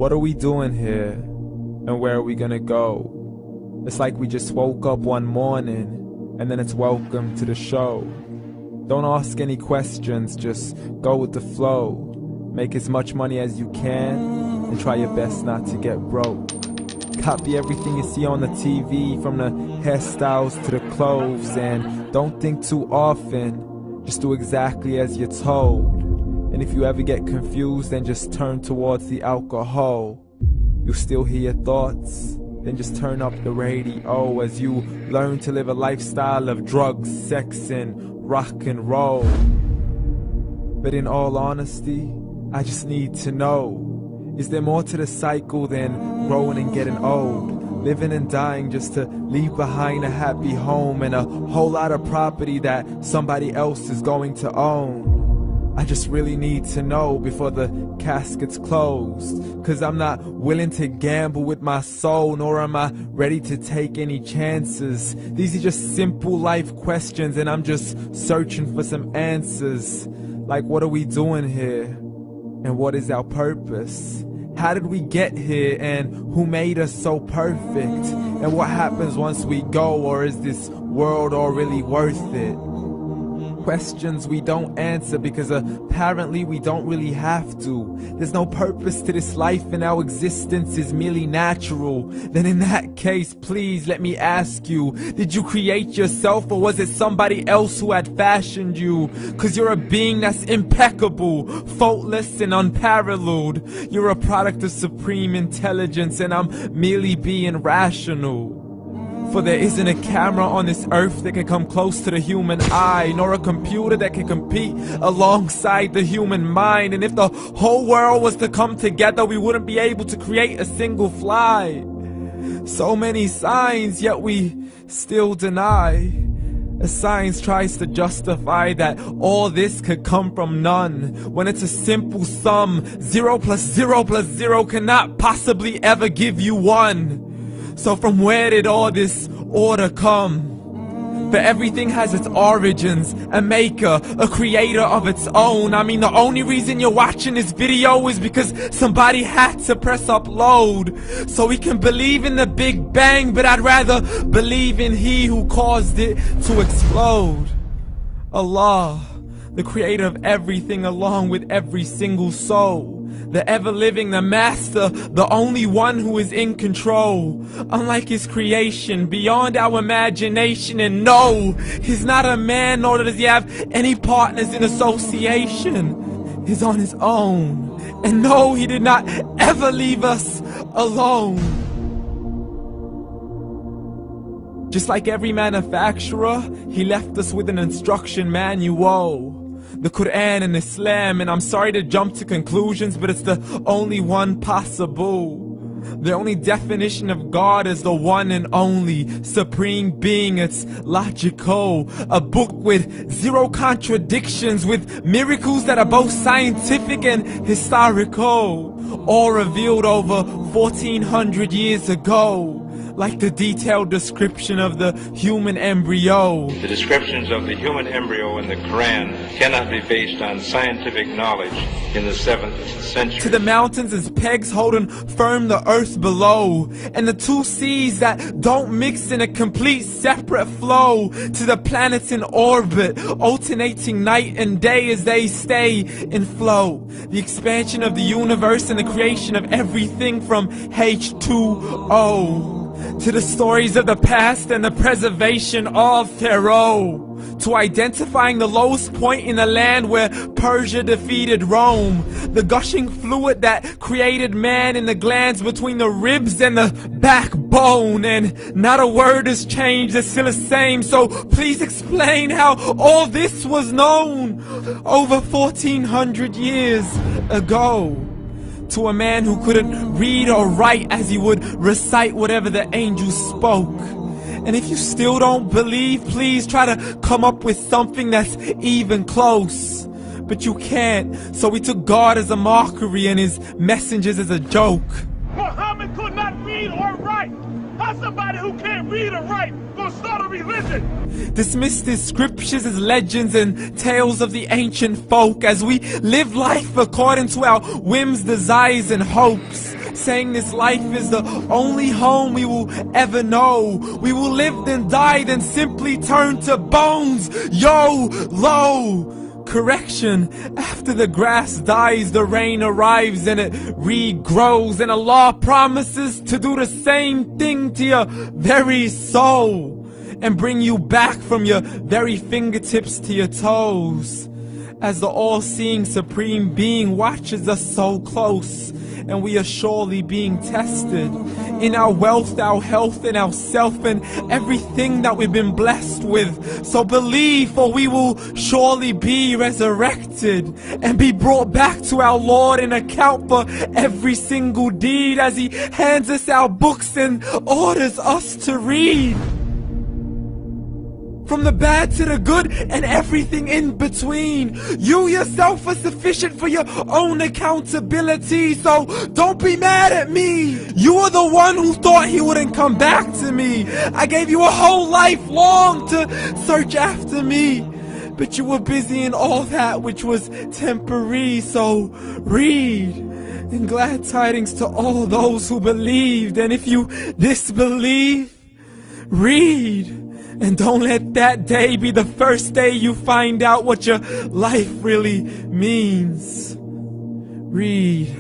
What are we doing here? And where are we gonna go? It's like we just woke up one morning and then it's welcome to the show. Don't ask any questions, just go with the flow. Make as much money as you can and try your best not to get broke. Copy everything you see on the TV, from the hairstyles to the clothes, and don't think too often, just do exactly as you're told. And if you ever get confused, then just turn towards the alcohol. You still hear your thoughts? Then just turn up the radio as you learn to live a lifestyle of drugs, sex, and rock and roll. But in all honesty, I just need to know, is there more to the cycle than growing and getting old? Living and dying just to leave behind a happy home and a whole lot of property that somebody else is going to own. I just really need to know before the casket's closed, 'cause I'm not willing to gamble with my soul, nor am I ready to take any chances. These are just simple life questions and I'm just searching for some answers. Like, what are we doing here? And what is our purpose? How did we get here, and who made us so perfect? And what happens once we go, or is this world all really worth it? Questions we don't answer because apparently we don't really have to. There's no purpose to this life and our existence is merely natural. Then in that case, please let me ask you, did you create yourself, or was it somebody else who had fashioned you? 'Cause you're a being that's impeccable, faultless and unparalleled. You're a product of supreme intelligence and I'm merely being rational. For there isn't a camera on this earth that can come close to the human eye, nor a computer that can compete alongside the human mind. And if the whole world was to come together, we wouldn't be able to create a single fly. So many signs, yet we still deny. As science tries to justify that all this could come from none, when it's a simple sum. 0 plus 0 plus 0 cannot possibly ever give you 1. So from where did all this order come? For everything has its origins, a maker, a creator of its own. I mean, the only reason you're watching this video is because somebody had to press upload. So we can believe in the Big Bang, but I'd rather believe in He who caused it to explode. Allah, the creator of everything along with every single soul. The ever-living, the master, the only one who is in control. Unlike his creation, beyond our imagination. And no, he's not a man, nor does he have any partners in association. He's on his own. And no, he did not ever leave us alone. Just like every manufacturer, he left us with an instruction manual. The Quran and Islam, and I'm sorry to jump to conclusions, but it's the only one possible. The only definition of God is the one and only supreme being. It's logical, a book with 0 contradictions, with miracles that are both scientific and historical, all revealed over 1400 years ago. Like the detailed description of the human embryo. The descriptions of the human embryo in the Quran cannot be based on scientific knowledge in the 7th century. To the mountains as pegs holding firm the earth below, and the 2 seas that don't mix in a complete separate flow. To the planets in orbit, alternating night and day as they stay in flow. The expansion of the universe and the creation of everything from H2O. To the stories of the past and the preservation of Pharaoh. To identifying the lowest point in the land where Persia defeated Rome. The gushing fluid that created man in the glands between the ribs and the backbone. And not a word has changed, it's still the same. So please explain how all this was known over 1400 years ago. To a man who couldn't read or write, as he would recite whatever the angels spoke. And if you still don't believe, please try to come up with something that's even close. But you can't, so we took God as a mockery and his messengers as a joke. Muhammad could not read or write. How's somebody who can't read or write gonna start a religion? Dismissed his scriptures as legends and tales of the ancient folk, as we live life according to our whims, desires, and hopes. saying this life is the only home we will ever know. We will live then die, then simply turn to bones. YOLO! Correction, after the grass dies, the rain arrives and it regrows, and Allah promises to do the same thing to your very soul and bring you back from your very fingertips to your toes, as the all-seeing supreme being watches us so close, and we are surely being tested in our wealth, our health, and our self, and everything that we've been blessed with. So believe, for we will surely be resurrected and be brought back to our Lord and account for every single deed, as He hands us our books and orders us to read. From the bad to the good and everything in between. You yourself are sufficient for your own accountability, so don't be mad at me. You are the one who thought He wouldn't come back to me. I gave you a whole life long to search after me, but you were busy in all that which was temporary. So read, and glad tidings to all those who believed. And if you disbelieve, read. And don't let that day be the first day you find out what your life really means. Read.